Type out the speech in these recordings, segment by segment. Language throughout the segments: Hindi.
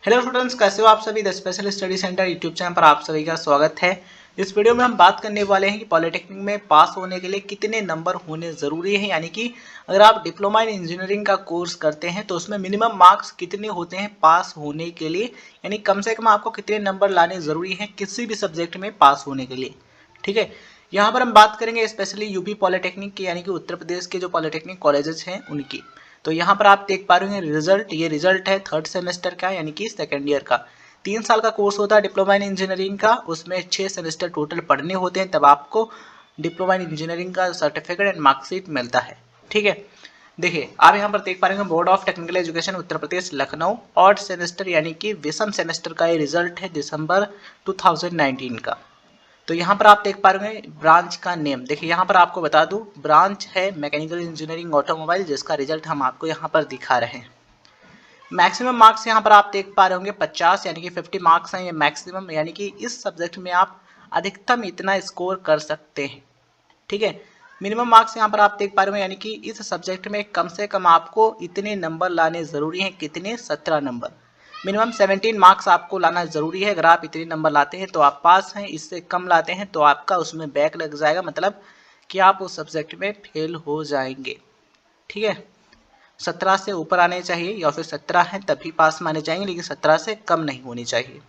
हेलो स्टूडेंट्स, कैसे हो आप सभी। The special study centre YouTube channel पर आप सभी का स्वागत है। इस वीडियो में हम बात करने वाले हैं कि पॉलिटेक्निक में पास होने के लिए कितने नंबर होने ज़रूरी हैं। यानी कि अगर आप डिप्लोमा इन इंजीनियरिंग का कोर्स करते हैं तो उसमें मिनिमम मार्क्स कितने होते हैं पास होने के लिए। यानी कम से कम आपको कितने नंबर लाने ज़रूरी हैं किसी भी सब्जेक्ट में पास होने के लिए। ठीक है, यहाँ पर हम बात करेंगे स्पेशली यूपी पॉलिटेक्निक की, यानी कि उत्तर प्रदेश के जो पॉलिटेक्निक कॉलेजेस हैं उनकी। तो यहाँ पर आप देख पा रहे हैं रिजल्ट, ये रिजल्ट है थर्ड सेमेस्टर का, यानी कि सेकेंड ईयर का। 3 साल का कोर्स होता है डिप्लोमा इन इंजीनियरिंग का, उसमें 6 सेमेस्टर टोटल पढ़ने होते हैं, तब आपको डिप्लोमा इन इंजीनियरिंग का सर्टिफिकेट एंड मार्कशीट मिलता है। ठीक है, देखिए आप यहाँ पर देख पा रहे हैं board of technical education Uttar Pradesh Lucknow, odd semester यानी कि विषम सेमेस्टर का ये रिजल्ट है दिसंबर 2019 का। तो यहाँ पर आप देख पा रहे हैं ब्रांच का नेम, देखिए यहाँ पर आपको बता दूं ब्रांच है मैकेनिकल इंजीनियरिंग ऑटोमोबाइल, जिसका रिजल्ट हम आपको यहाँ पर दिखा रहे हैं। मैक्सिमम मार्क्स यहाँ पर आप देख पा रहे होंगे 50, यानी कि 50 मार्क्स हैं ये मैक्सिमम, यानी कि इस सब्जेक्ट में आप अधिकतम इतना स्कोर कर सकते हैं। ठीक है, मिनिमम मार्क्स यहाँ पर आप देख पा रहे हो, यानी कि इस सब्जेक्ट में कम से कम आपको इतने नंबर लाने ज़रूरी हैं। कितने? 17 नंबर। मिनिमम 17 मार्क्स आपको लाना ज़रूरी है। अगर आप इतने नंबर लाते हैं तो आप पास हैं, इससे कम लाते हैं तो आपका उसमें बैक लग जाएगा, मतलब कि आप उस सब्जेक्ट में फेल हो जाएंगे। ठीक है, 17 से ऊपर आने चाहिए, या फिर 17 हैं तभी पास माने जाएंगे, लेकिन 17 से कम नहीं होनी चाहिए।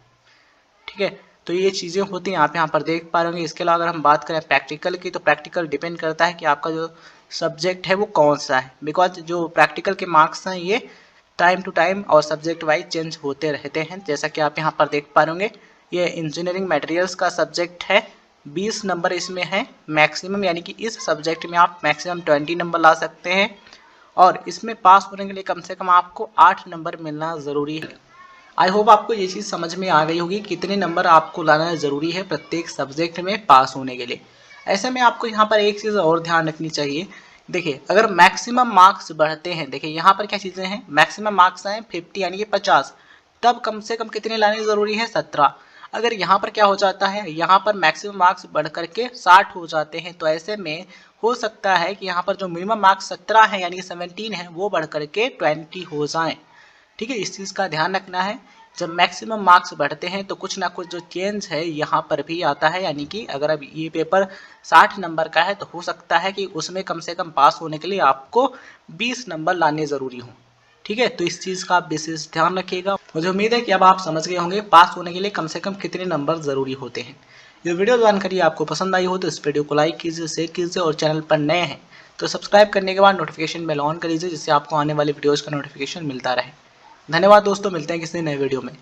ठीक है, तो ये चीज़ें होती हैं, आप यहाँ पर देख पा रहे होंगे। इसके अलावा अगर हम बात करें प्रैक्टिकल की, तो प्रैक्टिकल डिपेंड करता है कि आपका जो सब्जेक्ट है वो कौन सा है, बिकॉज जो प्रैक्टिकल के मार्क्स हैं ये टाइम टू टाइम और सब्जेक्ट वाइज चेंज होते रहते हैं। जैसा कि आप यहाँ पर देख पा रहे होंगे, ये इंजीनियरिंग मटेरियल्स का सब्जेक्ट है, 20 नंबर इसमें है मैक्सिमम, यानी कि इस सब्जेक्ट में आप मैक्सिमम 20 नंबर ला सकते हैं, और इसमें पास होने के लिए कम से कम आपको 8 नंबर मिलना ज़रूरी है। आई होप आपको ये चीज़ समझ में आ गई होगी कितने नंबर आपको लाना ज़रूरी है प्रत्येक सब्जेक्ट में पास होने के लिए। ऐसे में आपको यहाँ पर एक चीज़ और ध्यान रखनी चाहिए। देखिए अगर मैक्सिमम मार्क्स बढ़ते हैं, देखिए यहाँ पर क्या चीज़ें हैं, मैक्सिमम मार्क्स हैं 50 यानी कि 50, तब कम से कम कितने लाने ज़रूरी है? 17। अगर यहाँ पर क्या हो जाता है, यहाँ पर मैक्सिमम मार्क्स बढ़ करके 60 हो जाते हैं, तो ऐसे में हो सकता है कि यहाँ पर जो मिनिमम मार्क्स 17 है यानी कि 17 है, वो बढ़ करके 20 हो जाएं। ठीक है, इस चीज़ का ध्यान रखना है। जब मैक्सिमम मार्क्स बढ़ते हैं तो कुछ ना कुछ जो चेंज है यहाँ पर भी आता है, यानी कि अगर अब ये पेपर 60 नंबर का है तो हो सकता है कि उसमें कम से कम पास होने के लिए आपको 20 नंबर लाने ज़रूरी हों। ठीक है, तो इस चीज़ का आप विशेष ध्यान रखिएगा। मुझे उम्मीद है कि अब आप समझ गए होंगे पास होने के लिए कम से कम कितने नंबर ज़रूरी होते हैं। ये वीडियो जानकारी आपको पसंद आई हो तो इस वीडियो को लाइक कीजिए, शेयर कीजिए, और चैनल पर नए हैं तो सब्सक्राइब करने के बाद नोटिफिकेशन बेल ऑन कर लीजिए, जिससे आपको आने वाली वीडियोज़ का नोटिफिकेशन मिलता रहे। धन्यवाद दोस्तों, मिलते हैं किसी नए वीडियो में।